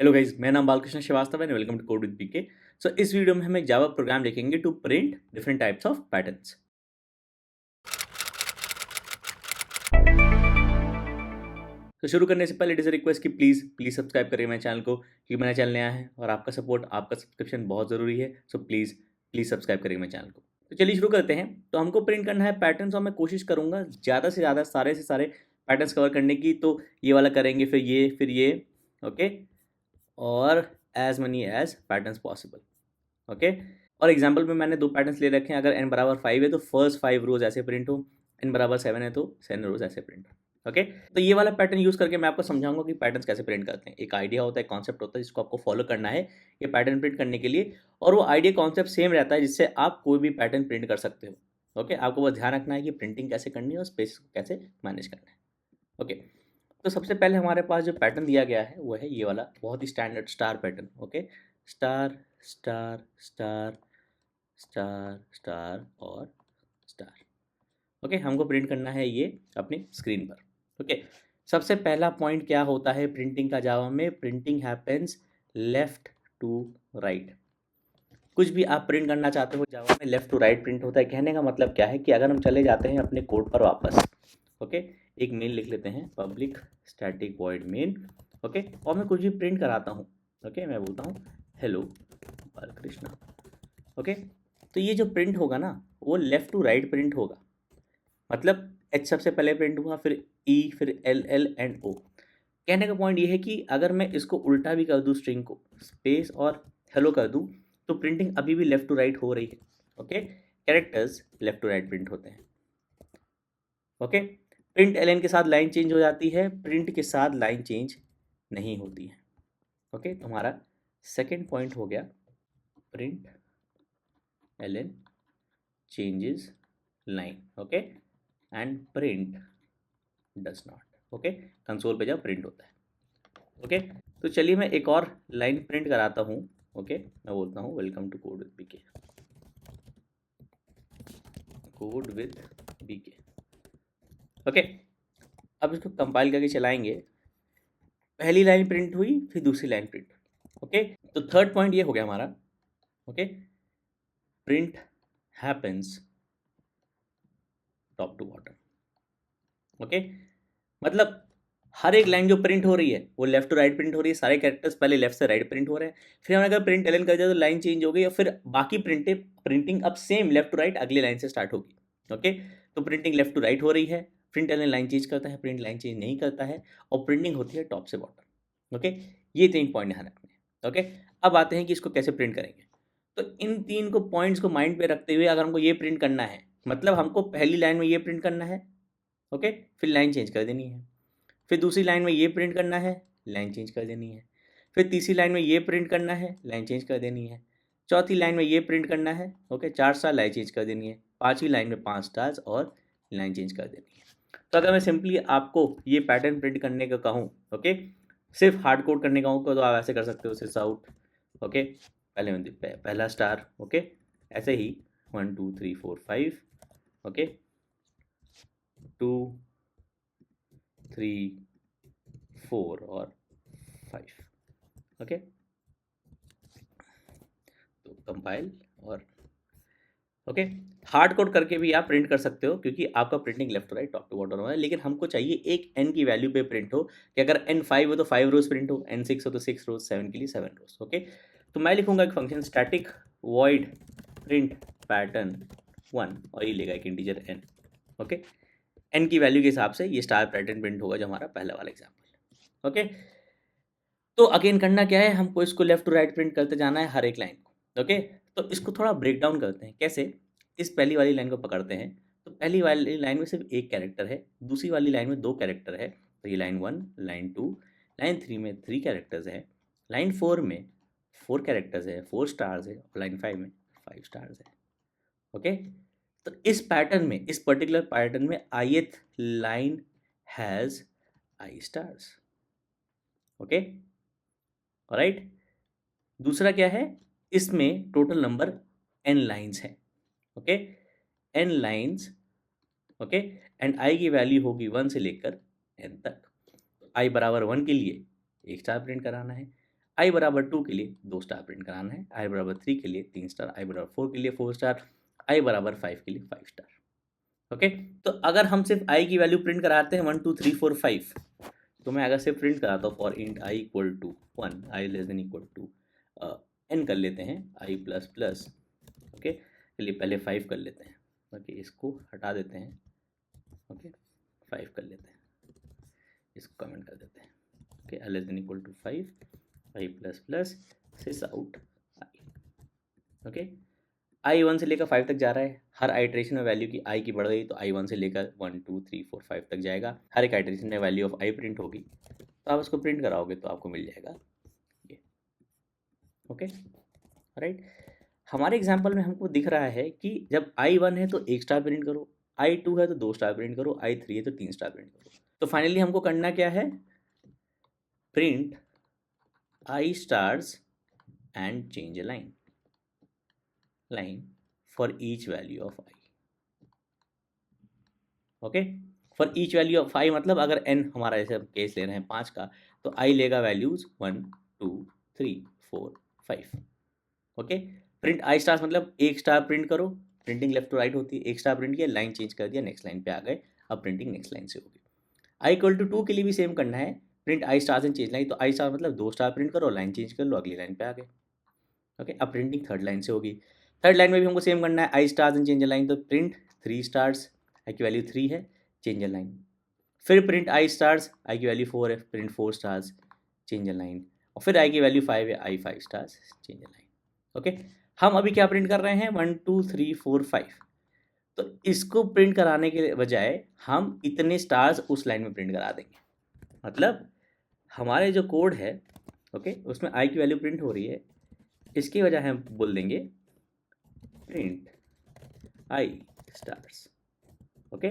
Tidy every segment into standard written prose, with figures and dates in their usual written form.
Hello guys, मेरा नाम बालकृष्ण श्रीवास्तव है। Welcome to code with PK. So इस वीडियो में हम एक जावा प्रोग्राम लिखेंगे to print different types of patterns. तो शुरू करने से पहले इट इज़ अ रिक्वेस्ट कि प्लीज़ प्लीज़ सब्सक्राइब करिए मेरे चैनल को, क्योंकि मेरा चैनल नया है और आपका सपोर्ट, आपका सब्सक्रिप्शन बहुत ज़रूरी है। सो प्लीज़ प्लीज़ सब्सक्राइब करिए मेरे चैनल को। तो चलिए शुरू करते हैं। तो हमको प्रिंट करना है पैटर्न्स और मैं कोशिश करूँगा ज़्यादा से ज़्यादा सारे से सारे पैटर्न्स कवर करने की। तो ये वाला करेंगे, फिर ये, ओके, और as many as patterns possible, okay. और एग्जाम्पल में मैंने दो पैटर्न्स ले रखे हैं। अगर n बराबर 5 है तो फर्स्ट 5 रोज ऐसे प्रिंट हो, n बराबर 7 है तो 7 रोज ऐसे प्रिंट हो, ओके। तो ये वाला पैटर्न यूज करके मैं आपको समझाऊंगा कि पैटर्न्स कैसे प्रिंट करते हैं। एक आइडिया होता है, कॉन्सेप्ट होता है जिसको आपको फॉलो करना है ये पैटर्न प्रिंट करने के लिए, और वो आइडिया कॉन्सेप्ट सेम रहता है जिससे आप कोई भी पैटर्न प्रिंट कर सकते हो, ओके। आपको बस ध्यान रखना है कि प्रिंटिंग कैसे करनी है और स्पेस को कैसे मैनेज करना है, ओके। तो सबसे पहले हमारे पास जो पैटर्न दिया गया है वो है ये वाला बहुत ही standard star pattern, okay. Star star star star star और स्टार, ओके। हमको प्रिंट करना है ये अपनी स्क्रीन पर, ओके। सबसे पहला पॉइंट क्या होता है प्रिंटिंग का जावा में? Printing happens left to right. कुछ भी आप प्रिंट करना चाहते हो जावा में लेफ्ट टू राइट प्रिंट होता है। कहने का मतलब क्या है कि अगर हम चले जाते हैं अपने कोड पर वापस, ओके, एक मेन लिख लेते हैं, public static void main, okay, और मैं कुछ भी प्रिंट कराता हूँ, ओके। मैं बोलता हूँ हेलो बालकृष्ण, ओके। तो ये जो प्रिंट होगा ना वो लेफ़्ट टू राइट प्रिंट होगा। मतलब एच सबसे पहले प्रिंट हुआ, फिर ई, फिर एल एल एंड ओ। कहने का पॉइंट ये है कि अगर मैं इसको उल्टा भी कर दूँ, स्ट्रिंग को स्पेस और हेलो कर दूँ, तो प्रिंटिंग अभी भी लेफ़्ट टू राइट हो रही है, okay. Characters left to right print होते हैं, ओके। प्रिंट एल एन के साथ लाइन चेंज हो जाती है, प्रिंट के साथ लाइन चेंज नहीं होती है, ओके। तो हमारा सेकेंड पॉइंट हो गया print L N changes line, okay, and print does not, okay। Console पे जब प्रिंट होता है, ओके। तो चलिए मैं एक और लाइन प्रिंट कराता हूँ, ओके। मैं बोलता हूँ welcome to code with BK, code with BK, okay. अब इसको कंपाइल करके चलाएंगे। पहली लाइन प्रिंट हुई, फिर दूसरी लाइन प्रिंट, ओके। तो थर्ड पॉइंट ये हो गया हमारा, okay, print happens top to bottom, okay. मतलब हर एक लाइन जो प्रिंट हो रही है वो लेफ्ट टू राइट प्रिंट हो रही है। सारे कैरेक्टर्स पहले लेफ्ट से राइट प्रिंट हो रहे हैं, फिर हमने अगर प्रिंट एलन कर दिया तो लाइन चेंज हो गई, और फिर बाकी प्रिंटिंग अब सेम लेफ्ट टू राइट अगली लाइन से स्टार्ट होगी, ओके। तो प्रिंटिंग लेफ्ट टू राइट हो रही है, प्रिंट एलन लाइन चेंज करता है, प्रिंट लाइन चेंज नहीं करता है, और प्रिंटिंग होती है टॉप से बॉटम, ओके। ये 3 पॉइंट ध्यान रखने हैं, ओके। अब आते हैं कि इसको कैसे प्रिंट करेंगे। तो इन 3 को पॉइंट्स को माइंड पे रखते हुए अगर हमको ये प्रिंट करना है, मतलब हमको पहली लाइन में ये प्रिंट करना है, ओके, फिर लाइन चेंज कर देनी है। फिर दूसरी लाइन में ये प्रिंट करना है, लाइन चेंज कर देनी है। फिर तीसरी लाइन में ये प्रिंट करना है, लाइन चेंज कर देनी है। चौथी लाइन में ये प्रिंट करना है, ओके, 4 स्टार, लाइन चेंज कर देनी है। पांचवी लाइन में 5 स्टार्स और लाइन चेंज कर देनी है। तो अगर मैं सिंपली आपको ये पैटर्न प्रिंट करने का कहूँ, ओके, सिर्फ हार्ड कोड करने का कहूँ तो आप ऐसे कर सकते हो, सिर्फ आउट, ओके। पहले में पहला स्टार, ओके, ऐसे ही 1 2 3 4 5, ओके, 2 3 4 और 5, ओके। तो कंपाइल और ओके, हार्ड कोड करके भी आप प्रिंट कर सकते हो क्योंकि आपका printing left to right top to bottom है। लेकिन हमको चाहिए एक एन की वैल्यू पे प्रिंट हो, कि अगर एन 5 हो तो 5 रोज प्रिंट हो, एन 6 हो तो 6 रोज, 7 के लिए 7 रोज, ओके। तो मैं लिखूंगा एक function static void print pattern 1, और ये लेगा एक इंटीजर एन, ओके। एन की वैल्यू के हिसाब से ये स्टार पैटर्न प्रिंट होगा जो हमारा पहला वाला एग्जाम्पल, ओके। तो अगेन करना क्या है, हमको इसको लेफ्ट टू राइट प्रिंट करते जाना है हर एक लाइन को, ओके। तो इसको थोड़ा ब्रेक डाउन करते हैं। कैसे? इस पहली वाली लाइन को पकड़ते हैं, तो पहली वाली लाइन में सिर्फ एक कैरेक्टर है, दूसरी वाली लाइन में 2 कैरेक्टर है, तो ये लाइन 1, लाइन 2, लाइन 3 में 3 कैरेक्टर्स है, लाइन 4 में 4 कैरेक्टर्स है, 4 स्टार्स है, और लाइन 5 में 5 स्टार्स है, ओके। तो इस पैटर्न में, इस पर्टिकुलर पैटर्न में ith line has I stars, okay, alright. दूसरा क्या है, इसमें टोटल नंबर n लाइन्स है, okay, n lines, okay. And i की वैल्यू होगी 1 से लेकर n तक। i बराबर 1 के लिए एक स्टार प्रिंट कराना है, आई बराबर 2 के लिए 2 स्टार प्रिंट कराना है, आई बराबर 3 के लिए 3 स्टार, आई बराबर 4 के लिए 4 स्टार, आई बराबर 5 के लिए 5 स्टार। ओके, तो अगर हम सिर्फ आई की वैल्यू प्रिंट कराते हैं 1 2 3 4 5, तो मैं अगर सिर्फ प्रिंट कराता हूँ for int I equal to 1, I less than equal to N कर लेते हैं, आई प्लस प्लस, ओके, चलिए पहले 5 कर लेते हैं, ओके, इसको हटा देते हैं, ओके, 5 कर लेते हैं, इसको कमेंट कर देते हैं, okay, I less than equal to 5, I plus plus sis out I, okay, I 1 से लेकर 5 तक जा रहा है, हर आइट्रेशन में वैल्यू की आई की बढ़ गई तो आई 1 से लेकर 1 2 3 4 5 तक जाएगा, हर एक आइट्रेशन में वैल्यू ऑफ आई प्रिंट होगी, तो आप इसको प्रिंट कराओगे तो आपको मिल जाएगा ये, ओके, राइट। हमारे एग्जाम्पल में हमको दिख रहा है कि जब आई 1 है तो 1 स्टार प्रिंट करो, आई 2 है तो 2 स्टार प्रिंट करो, आई 3 है तो 3 स्टार प्रिंट करो। तो फाइनली हमको करना क्या है, print I stars and change a line for each value of I, okay, for each value of I मतलब अगर n हमारा ऐसे केस ले रहे हैं 5 का, तो I लेगा values 1 2 3 4 5, okay. Print I stars मतलब 1 स्टार प्रिंट करो, प्रिंटिंग लेफ्ट टू राइट होती है, 1 स्टार प्रिंट किया, लाइन चेंज कर दिया, नेक्स्ट लाइन पे आ गए, अब प्रिंटिंग नेक्स्ट लाइन से होगी। आई इक्वल टू 2 के लिए भी सेम करना है, print I stars and change line, तो आई स्टार मतलब 2 स्टार प्रिंट करो, लाइन चेंज कर लो, अगली लाइन पे आ गए, ओके। अब प्रिंटिंग थर्ड लाइन से होगी, थर्ड लाइन में भी हमको सेम करना है, आई स्टार्स एंड चेंज लाइन, तो प्रिंट 3 स्टार्स, आई की वैल्यू 3 है, चेंज लाइन, फिर प्रिंट आई स्टार्स, आई की वैल्यू 4 है, प्रिंट 4 स्टार्स, चेंज लाइन, और फिर आई की वैल्यू 5 है, आई 5 स्टार्स, चेंज लाइन, ओके। हम अभी क्या प्रिंट कर रहे हैं 1 2 3 4 5, तो इसको प्रिंट कराने के बजाय हम इतने स्टार्स उस लाइन में प्रिंट करा देंगे, मतलब हमारे जो कोड है, ओके, उसमें आई की वैल्यू प्रिंट हो रही है, इसकी वजह हम बोल देंगे print I stars, okay,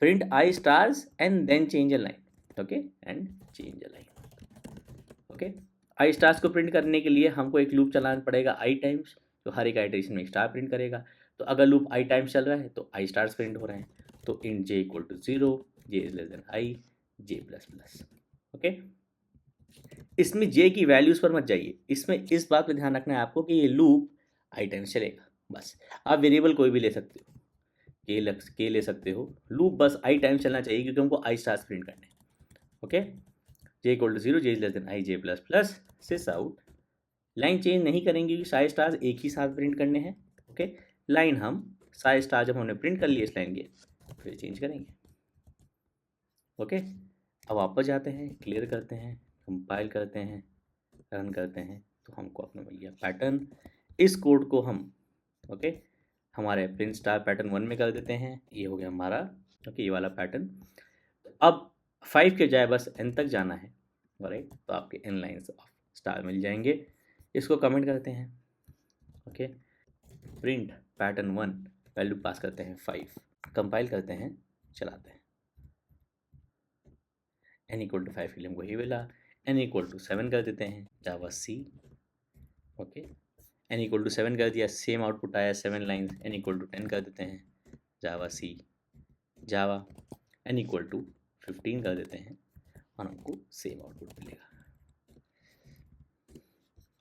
print I stars and then change a line, okay, and change a line, okay. I stars को प्रिंट करने के लिए हमको एक लूप चलाना पड़ेगा आई टाइम्स, तो हर एक आइटरेशन में एक स्टार प्रिंट करेगा, तो अगर लूप आई टाइम्स चल रहा है तो आई स्टार्स प्रिंट हो रहे हैं, तो int J equal to 0, J is less than I, J plus plus, okay. इसमें जे की वैल्यूज पर मत जाइए, इसमें इस बात पर ध्यान रखना है आपको कि ये लूप आई टाइम्स चलेगा, बस। आप वेरिएबल कोई भी ले सकते हो, के ले सकते हो, लूप बस आई टाइम्स चलना चाहिए क्योंकि हमको आई स्टार्स प्रिंट करने हैं, okay. J equal to 0, J is less than I, J plus plus sis out, line change नहीं करेंगे क्योंकि सारे स्टार्स एक ही साथ प्रिंट करने हैं, ओके। लाइन हम सारे स्टार जब हमने प्रिंट कर लिए इस लाइन के फिर चेंज करेंगे, ओके। अब वापस जाते हैं, क्लियर करते हैं, कंपाइल करते हैं, रन करते हैं, तो हमको अपना मिल गया पैटर्न। इस कोड को हम, ओके, हमारे प्रिंट स्टार पैटर्न 1 में कर देते हैं, ये हो गया हमारा, ओके, ये वाला पैटर्न। अब 5 के जाए बस n तक जाना है, राइट, तो आपके n लाइन्स ऑफ स्टार मिल जाएंगे, इसको कमेंट करते हैं, okay, print pattern 1 value pass करते हैं 5, कंपाइल करते हैं, चलाते हैं, n इक्वल टू 5 के लिए हमको ही मिला, n इक्वल टू 7 कर देते हैं, जावा सी, ओके, n इक्वल टू 7 कर दिया, सेम आउटपुट आया 7 लाइन्स, n इक्वल टू 10 कर देते हैं, जावा सी, जावा, n इक्वल टू 15 कर देते हैं और हमको सेम आउटपुट मिलेगा,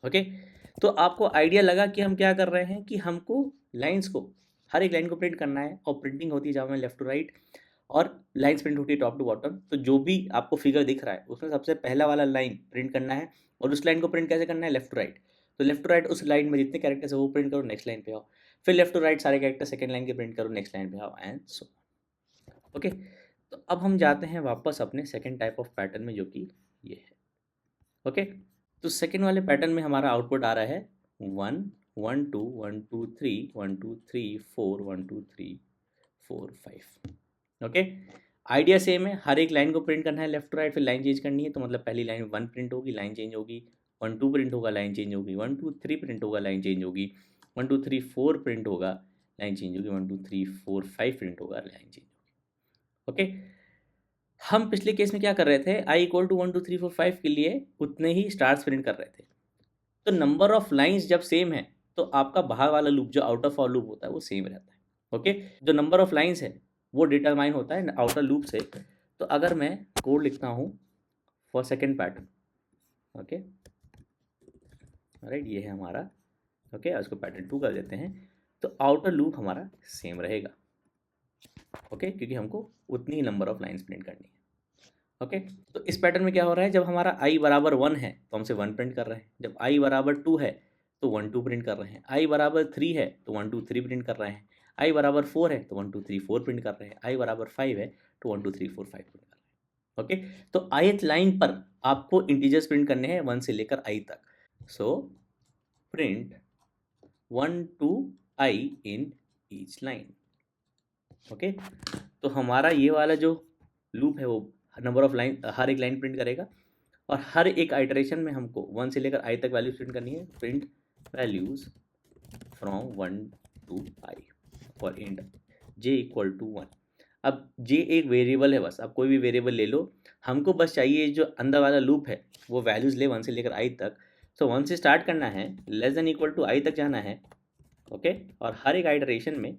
ओके। तो आपको आइडिया लगा कि हम क्या कर रहे हैं कि हमको लाइंस को, हर एक लाइन को प्रिंट करना है, और प्रिंटिंग होती है जावा में लेफ्ट टू राइट, और लाइन्स प्रिंट होती है टॉप टू बॉटम। तो जो भी आपको फिगर दिख रहा है उसमें सबसे पहला वाला लाइन प्रिंट करना है, और उस लाइन को प्रिंट कैसे करना है, लेफ्ट टू राइट। तो लेफ्ट टू राइट उस लाइन में जितने कैरेक्टर्स है वो प्रिंट करो, नेक्स्ट लाइन पे आओ, फिर लेफ्ट टू राइट सारे कैरेक्टर सेकंड लाइन के प्रिंट करो, नेक्स्ट लाइन पे आओ, एंड सो, ओके। तो अब हम जाते हैं वापस अपने सेकेंड टाइप ऑफ पैटर्न में, जो कि ये है, ओके। तो सेकेंड वाले पैटर्न में हमारा आउटपुट आ रहा है 1 1 2 1 2 3 1 2 3 4 1 2 3 4 5, ओके। आइडिया सेम है, हर एक लाइन को प्रिंट करना है लेफ्ट टू राइट, फिर लाइन चेंज करनी है, तो मतलब पहली लाइन 1 प्रिंट होगी, लाइन चेंज होगी, 1 2 प्रिंट होगा, लाइन चेंज होगी, 1 2 3 प्रिंट होगा, लाइन चेंज होगी, 1 2 3 4 प्रिंट होगा, लाइन चेंज होगी, 1 2 3 4 5 प्रिंट होगा, लाइन चेंज होगी, ओके। हम पिछले केस में क्या कर रहे थे, आई इक्वल टू 1 2 3 4 5 के लिए उतने ही स्टार्स प्रिंट कर रहे थे, तो नंबर ऑफ लाइंस जब सेम है तो आपका बाहर वाला लूप जो आउटर फॉर लूप होता है वो सेम रहता है, ओके। जो नंबर ऑफ लाइंस है वो डिटरमाइन होता है आउटर लूप से। तो अगर मैं कोड लिखता हूँ for second pattern, okay, right, ये है हमारा। ओके, उसको पैटर्न 2 कर देते हैं, तो आउटर लूप हमारा सेम रहेगा। ओके, क्योंकि हमको उतनी ही नंबर ऑफ लाइन्स प्रिंट करनी है। ओके, तो इस पैटर्न में क्या हो रहा है, जब हमारा i बराबर 1 है तो हमसे 1 प्रिंट कर रहे हैं, जब i बराबर 2 है तो 1 2 प्रिंट कर रहे हैं, i बराबर 3 है तो 1 2 3 प्रिंट कर रहे हैं, i बराबर 4 है तो 1 2 3 4 प्रिंट कर रहे हैं, i बराबर 5 है तो 1 2 3 4 5 प्रिंट कर रहे हैं। ओके, तो ith लाइन पर आपको इंटीजर्स प्रिंट करने हैं 1 से लेकर i तक। So print 1 to i in each line. Okay, तो हमारा ये वाला जो लूप है वो नंबर ऑफ लाइन, हर एक लाइन प्रिंट करेगा, और हर एक आइटरेशन में हमको 1 से लेकर i तक वैल्यूज प्रिंट करनी है। Print values from 1 to i और इंड j इक्वल टू 1। अब j एक वेरिएबल है, बस आप कोई भी वेरिएबल ले लो, हमको बस चाहिए जो अंदर वाला लूप है वो वैल्यूज ले 1 से लेकर i तक। सो 1 से स्टार्ट करना है, less than equal to i तक जाना है। ओके, और हर एक आइटरेशन में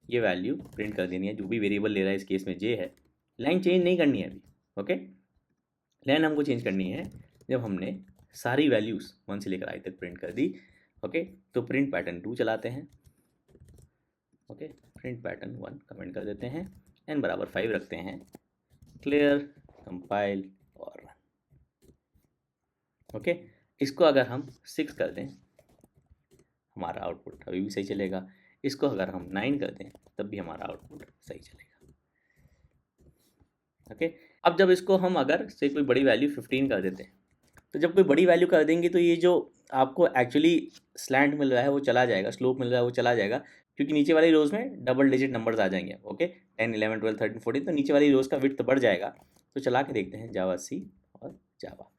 ये वैल्यू प्रिंट कर देनी है, जो भी वेरिएबल ले रहा है, इस केस में j है। लाइन चेंज नहीं करनी है अभी। ओके, लाइन हमको चेंज करनी है जब हमने सारी वैल्यूज़ 1 से लेकर i तक प्रिंट कर दी। ओके, तो प्रिंट पैटर्न 2 चलाते हैं। ओके, प्रिंट पैटर्न 1 कमेंट कर देते हैं, n बराबर 5 रखते हैं, क्लियर, कंपाइल और रन। ओके, इसको अगर हम 6 कर दें हमारा आउटपुट अभी भी सही चलेगा, इसको अगर हम 9 कर दें तब भी हमारा आउटपुट सही चलेगा। ओके, अब जब इसको हम अगर से कोई बड़ी वैल्यू 15 कर देते हैं, तो जब कोई बड़ी वैल्यू कर देंगे तो ये जो आपको एक्चुअली स्लैंट मिल रहा है वो चला जाएगा, स्लोप मिल रहा है वो चला जाएगा, क्योंकि नीचे वाली रोज़ में डबल डिजिट नंबर्स आ जाएंगे। ओके, 10 11 12 13 14, तो नीचे वाली रोज़ का विड्थ बढ़ जाएगा। तो चला के देखते हैं जावा सी और जावा,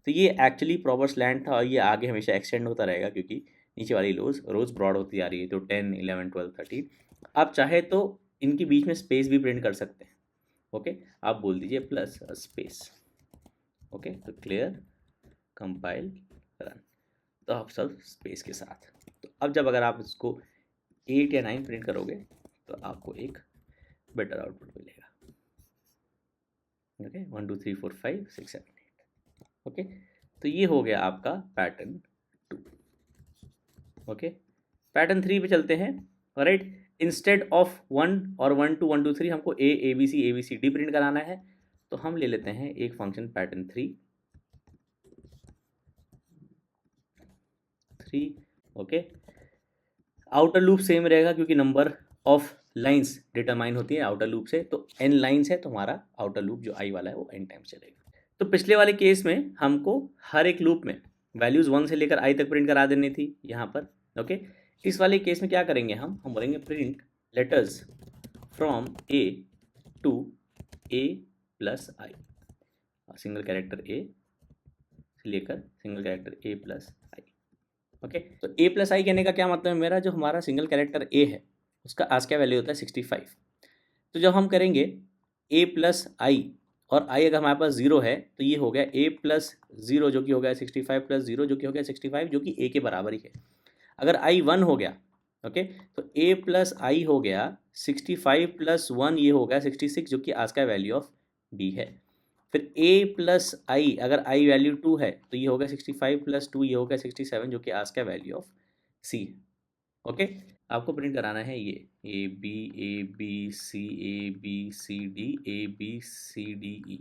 तो ये एक्चुअली प्रॉपर स्लैंट था और ये आगे हमेशा एक्सटेंड होता रहेगा, क्योंकि नीचे वाली रोज़ ब्रॉड होती आ रही है। तो 10 11 12 13, आप चाहे तो इनके बीच में स्पेस भी प्रिंट कर सकते हैं। ओके, आप बोल दीजिए प्लस स्पेस। ओके, तो क्लियर, कंपाइल, रन, तो आप सब स्पेस के साथ। तो अब जब अगर आप इसको 8 या 9 प्रिंट करोगे तो आपको एक बेटर आउटपुट मिलेगा। ओके, 1 2 3 4 5 6 7 8। ओके, तो ये हो गया आपका पैटर्न 2। ओके, पैटर्न 3 पे चलते हैं। राइट, इंस्टेड ऑफ 1 और 1 2 1 2 3 हमको A B C D print कराना है, तो हम ले लेते हैं एक function pattern 3। Okay, outer loop same रहेगा क्योंकि नंबर ऑफ लाइंस डिटरमाइन होती है आउटर लूप से, तो n लाइंस है तो हमारा आउटर लूप जो i वाला है वो n टाइम्स चलेगा। तो पिछले वाले केस में हमको हर एक लूप में वैल्यूज़ 1 से लेकर i तक प्रिंट करा देनी थी यहाँ पर। ओके, इस वाले केस में क्या करेंगे, हम बोलेंगे print letters from a to a plus i, single character a से लेकर single character a plus i। Okay, तो a प्लस आई कहने का क्या मतलब है, मेरा जो हमारा सिंगल कैरेक्टर a है उसका आज क्या वैल्यू होता है 65। तो जब हम करेंगे a प्लस आई और i अगर हमारे पास 0 है तो ये हो गया a प्लस 0 जो कि हो गया 65 प्लस 0 जो कि हो गया 65, जो कि a के बराबर ही है। अगर i 1 हो गया, ओके, तो a प्लस आई हो गया 65 प्लस 1, ये हो गया 66, जो कि आज का वैल्यू ऑफ b है। फिर a प्लस आई, अगर i वैल्यू 2 है तो ये हो गया 65 प्लस 2, ये हो गया 67, जो कि आज का वैल्यू ऑफ c है। ओके, आपको प्रिंट कराना है ये A B C D E.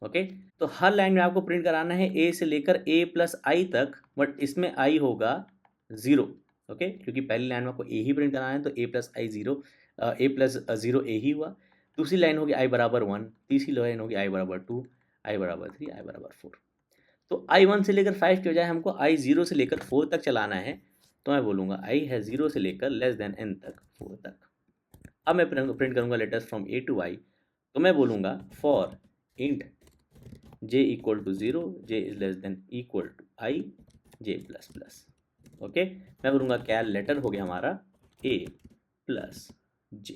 Okay, तो हर लाइन में आपको प्रिंट कराना है ए से लेकर a प्लस आई तक, बट इसमें i होगा 0। ओके, क्योंकि पहली लाइन में आपको a ही प्रिंट कराना है, तो a plus I 0, a plus 0 a ही हुआ। दूसरी लाइन होगी i बराबर 1, तीसरी लाइन होगी i बराबर 2, i बराबर 3, i बराबर 4। तो i 1 से लेकर 5 के बजाय हमको i 0 से लेकर 4 तक चलाना है, तो मैं बोलूँगा i है 0 से लेकर लेस देन n तक 4 तक। अब मैं प्रिंट करूँगा letters from a to i, तो मैं बोलूँगा for int j equal to 0, j is less than equal to i j plus plus. Okay, मैं बोलूँगा कैल लेटर हो गया हमारा a प्लस j।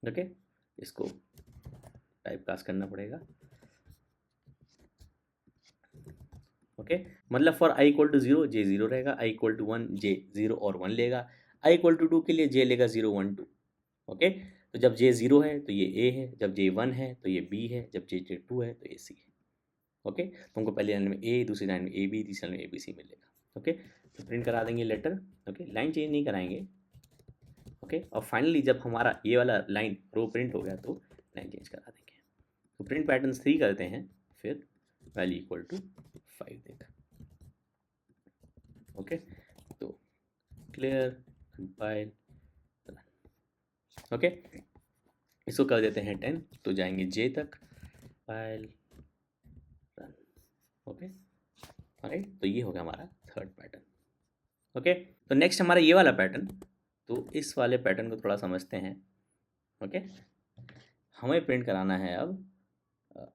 ओके, इसको टाइप कास्ट करना पड़ेगा। ओके, मतलब for i equal to 0 j 0 रहेगा, i इक्वल टू 1 j 0 और 1 लेगा, i इक्वल टू 2 के लिए j लेगा 0 1 2। ओके, तो जब j 0 है तो ये a है, जब j 1 है तो ये b है, जब j 2 है तो ये c है। ओके, तुमको पहली लाइन में a, दूसरी लाइन में ab, तीसरी लाइन में abc मिलेगा। ओके, तो प्रिंट करा देंगे लेटर। ओके, लाइन चेंज नहीं कराएंगे। ओके, और फाइनली जब हमारा ये वाला लाइन रो प्रिंट हो गया तो लाइन चेंज करा देंगे। तो प्रिंट पैटर्न 3 करते हैं, फिर वैल्यू इक्वल टू 5 देगा। ओके, तो क्लियर, कंपाइल, ओके, इसको कर देते हैं 10, तो जाएंगे जे तक, फाइल रन। ओके, राइट, तो ये हो गया हमारा थर्ड पैटर्न। ओके, तो नेक्स्ट हमारा ये वाला पैटर्न, तो इस वाले पैटर्न को थोड़ा समझते हैं। ओके, हमें प्रिंट कराना है अब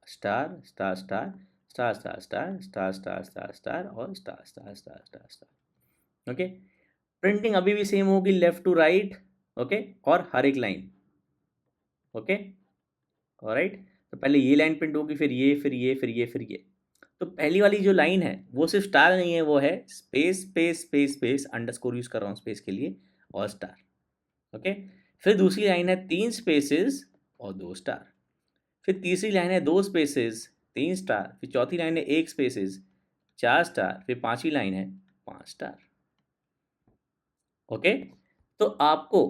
star star star star star star star star star star और star star star star star. Okay, printing अभी भी सेम होगी, लेफ्ट टू राइट। ओके, और हर एक लाइन। ओके, ऑलराइट, तो पहले ये लाइन प्रिंट होगी, फिर ये, फिर ये, फिर ये, फिर ये। तो पहली वाली जो लाइन है वो सिर्फ स्टार नहीं है, वो है space space space space, underscore use कर रहा हूँ स्पेस के लिए, और स्टार। ओके, फिर दूसरी लाइन है 3 स्पेसेस और 2 स्टार। फिर तीसरी लाइन है 2 स्पेसेस 3 स्टार। फिर चौथी लाइन है 1 स्पेसेस 4 स्टार। फिर पांचवी लाइन है 5 स्टार। ओके, तो आपको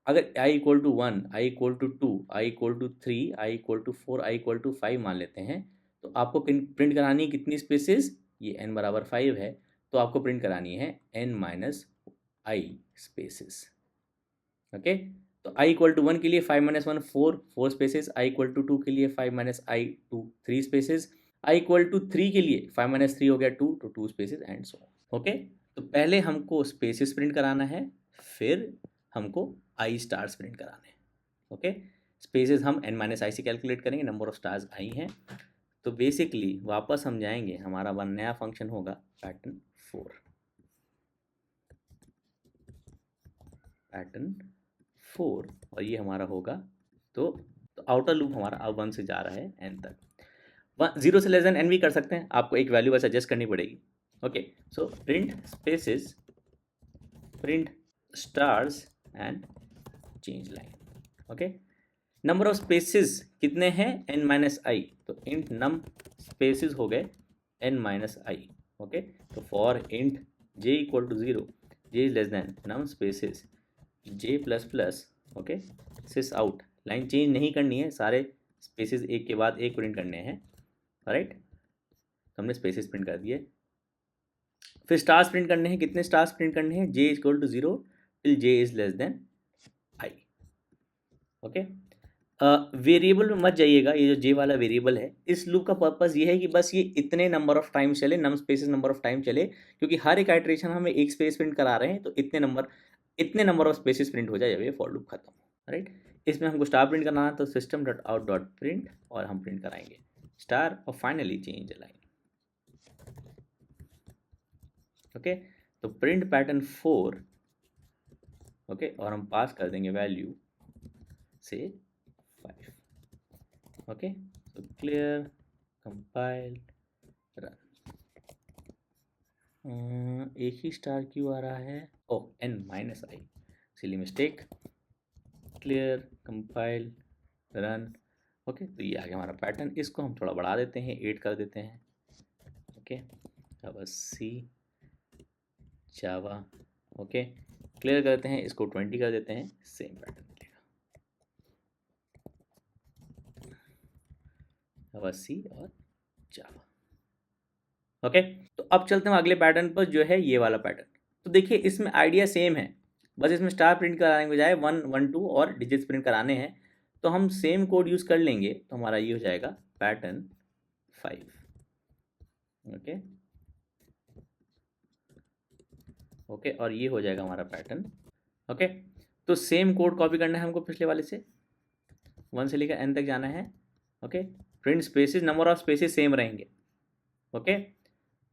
अगर i equal to 1, i equal to 2, i equal to 3, i equal to 4, i equal to 5 मान लेते हैं, तो आपको प्रिंट करानी है कितनी स्पेसेस? ये n बराबर 5 है, तो आपको प्रिंट करानी है n minus I spaces. Okay, तो i इक्वल टू 1 के लिए 5 minus 1 4 spaces, i equal to 2 के लिए 5 minus I 2 3 spaces, i equal to 3 के लिए 5 माइनस 3 हो गया 2, तो 2 स्पेसेस एंड सो। ओके, तो पहले हमको स्पेसेस प्रिंट कराना है, फिर हमको आई स्टार्स प्रिंट कराने हैं। ओके, स्पेसेस हम n माइनस आई से कैलकुलेट करेंगे, नंबर ऑफ स्टार्स आई हैं। तो बेसिकली वापस हम जाएंगे, हमारा वन नया फंक्शन होगा पैटर्न 4, और ये हमारा होगा तो आउटर लूप हमारा अब 1 से जा रहा है n तक। 0 से लेस देन n भी कर सकते हैं, आपको एक वैल्यू बस एडजस्ट करनी पड़ेगी। Okay, so print spaces, print stars and change line. Okay, number of spaces कितने हैं? n माइनस आई, तो इंट नम स्पेसेस हो गए n माइनस आई। ओके, तो for int j equal to 0, j is less than num spaces j plus plus. Okay, sis out, line change नहीं करनी है, सारे स्पेसेस एक के बाद एक प्रिंट करने हैं। राइट, तो हमने स्पेसेस प्रिंट कर दिए। फिर स्टार्स प्रिंट करने हैं, कितने स्टार्स प्रिंट करने हैं? j equal to 0 till j is less than I. Okay, variable में मत जाइएगा, ये जो j वाला वेरिएबल है, इस लूप का पर्पस ये है कि बस ये इतने नंबर ऑफ टाइम चले, नम स्पेसेस नंबर ऑफ टाइम चले, क्योंकि हर एक आइट्रेशन हमें एक स्पेस प्रिंट करा रहे हैं, तो इतने नंबर ऑफ स्पेसेस प्रिंट हो जाए जब ये फॉर लूप खत्म हो। राइट, इसमें हमको स्टार प्रिंट करना है, तो system dot out dot print, और हम प्रिंट कराएंगे स्टार, और फाइनली चेंज लाइन। ओके, तो प्रिंट पैटर्न 4। ओके, और हम पास कर देंगे वैल्यू से 5। ओके, तो क्लियर, कंपाइल, रन। एक ही स्टार क्यों आ रहा है? Oh, n minus i, silly mistake. Clear, compile, run. Okay, तो ये आ गया हमारा पैटर्न। इसको हम थोड़ा बढ़ा देते हैं, 8 कर देते हैं। ओके, अब सी जावा। ओके, क्लियर करते हैं, इसको 20 कर देते हैं, सेम पैटर्न मिलेगा। अब सी और जावा। ओके, तो अब चलते हैं अगले पैटर्न पर, जो है ये वाला पैटर्न। तो देखिए इसमें आइडिया सेम है, बस इसमें स्टार प्रिंट कराने के बजाय 1 1 2 और डिजिट्स प्रिंट कराने हैं, तो हम सेम कोड यूज़ कर लेंगे। तो हमारा ये हो जाएगा पैटर्न 5। ओके, ओके, और ये हो जाएगा हमारा पैटर्न। ओके, तो सेम कोड कॉपी करना है हमको पिछले वाले से, 1 से लेकर n तक जाना है। Okay, print spaces, number of spaces same रहेंगे। ओके,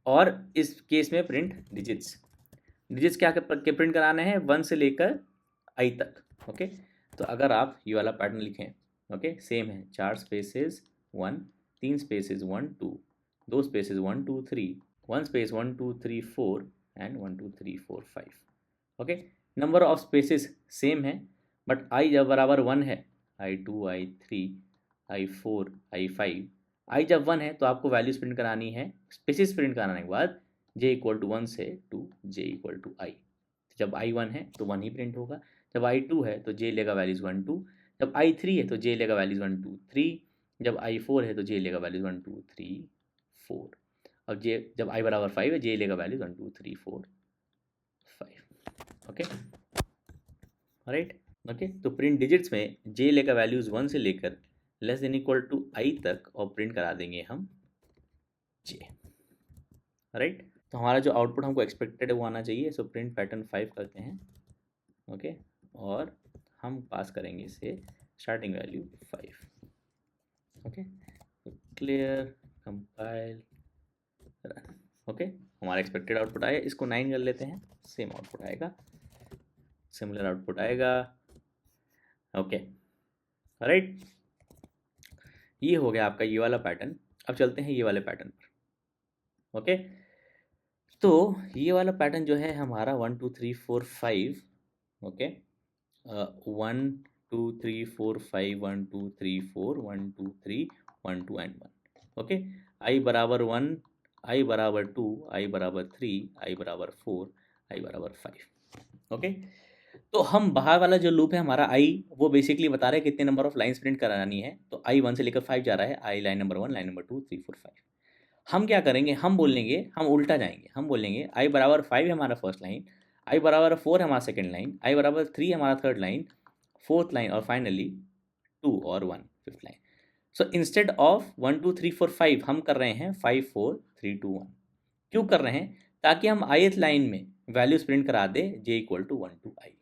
और इस केस में प्रिंट डिजिट्स, डिजिट्स क्या प्रिंट कराना है? 1 से लेकर आई तक। ओके, तो अगर आप ये वाला पैटर्न लिखें, ओके, सेम है, 4 spaces 1, 3 spaces 1 2, 2 spaces 1 2 3, 1 space 1 2 3 4 and 1 2 3 4 5। Okay, number of spaces same है, बट आई जब बराबर 1 है, i2 i3 i4 i5, आई जब 1 है तो आपको वैल्यूज प्रिंट करानी है, स्पेसिस प्रिंट कराने के बाद जे इक्वल टू 1 से टू जे इक्वल टू आई। जब आई 1 है तो 1 ही प्रिंट होगा, जब आई 2 है तो जे लेगा वैल्यूज़ 1 2, जब आई 3 है तो जे लेगा वैल्यूज़ 1 2 3, जब आई 4 है तो जे लेगा वैल्यूज़ 1 2 3 4, और जे जब आई बराबर 5 है जे लेगा वैल्यूज़ 1 2 3 4 5। Okay right. ओके, तो प्रिंट डिजिट्स में जे लेगा वैल्यूज़ 1 से लेकर लेस देन इक्वल टू आई तक और प्रिंट करा देंगे हम जे। राइट, तो हमारा जो आउटपुट हमको एक्सपेक्टेड है वो आना चाहिए। सो प्रिंट पैटर्न 5 करते हैं। ओके, और हम पास करेंगे इसे starting value 5। Okay, clear, compile, run. Okay, हमारा एक्सपेक्टेड आउटपुट आया, इसको 9 कर लेते हैं, सेम आउटपुट आएगा, सिमिलर आउटपुट आएगा। ओके राइट, ये हो गया आपका ये वाला पैटर्न। अब चलते हैं ये वाले पैटर्न पर। ओके, तो ये वाला पैटर्न जो है हमारा 1 2 3 4 5। Okay, 1 2 3 4 5 1 2 3 4 1 2 3 1 2 and 1। ओके, आई बराबर 1, आई बराबर 2, आई बराबर 3, आई बराबर 4, आई बराबर 5। ओके, तो हम बाहर वाला जो लूप है हमारा आई, वो बेसिकली बता रहा है कितने नंबर ऑफ लाइन्स प्रिंट करानी है। तो आई 1 से लेकर 5 जा रहा है, आई लाइन नंबर 1, लाइन नंबर 2 3 4 5। हम क्या करेंगे, हम बोलेंगे, हम उल्टा जाएंगे, हम बोलेंगे आई बराबर 5 है हमारा फर्स्ट लाइन, आई बराबर 4 है हमारा सेकंड लाइन, आई बराबर 3 है हमारा थर्ड लाइन, फोर्थ लाइन, और फाइनली 2 और 1 fifth line. So instead of 1 2 3 4 5 हम कर रहे हैं 5 4 3 2 1। क्यों कर रहे हैं, ताकि हम ith लाइन में वैल्यूज प्रिंट करा दे जे इक्वल टू 1 टू आई।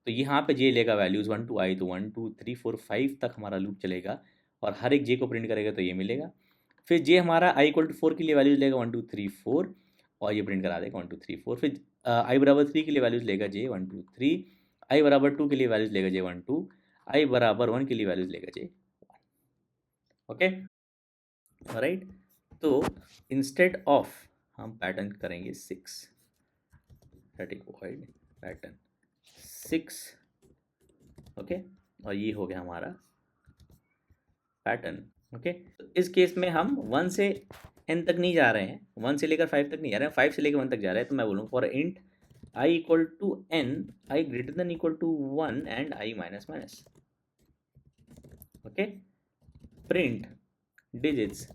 तो यहाँ पे जे लेगा वैल्यूज़ 1 टू आई, तो 1 2 3 4 5 तक हमारा लूप चलेगा और हर एक जे को प्रिंट करेगा तो ये मिलेगा। फिर जे हमारा आई इक्वल टू 4 के लिए वैल्यूज लेगा 1 2 3 4 और ये प्रिंट करा देगा 1 2 3 4। फिर आई बराबर 3 के लिए वैल्यूज लेगा जे 1 2 3, आई बराबर 2 के लिए वैल्यूज लेगा जे 1 2, आई बराबर 1 के लिए वैल्यूज लेगा जे 1। ओके राइट, तो इंस्टेड ऑफ हम पैटर्न करेंगे 6, स्टैटिक वॉइड पैटर्न 6। ओके, और ये हो गया हमारा पैटर्न। ओके, तो इस केस में हम 1 से n तक नहीं जा रहे हैं, 1 से लेकर 5 तक नहीं जा रहे हैं, 5 से लेकर 1 तक जा रहे हैं। तो मैं बोलूँ for int I equal to n, I greater than equal to 1 and I minus minus. Okay, print digits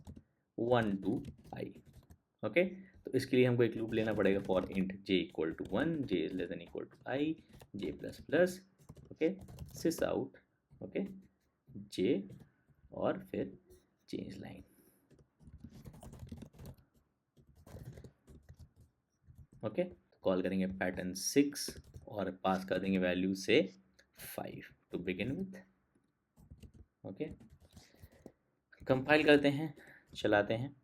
1 to i. Okay, तो इसके लिए हमको एक लूप लेना पड़ेगा for int J equal to 1, j is less than equal to i, J plus plus. Okay, sis out, okay, j और फिर change line. Okay, call करेंगे पैटर्न 6 और पास कर देंगे वैल्यू से 5 to begin with. Okay, compile करते हैं, चलाते हैं।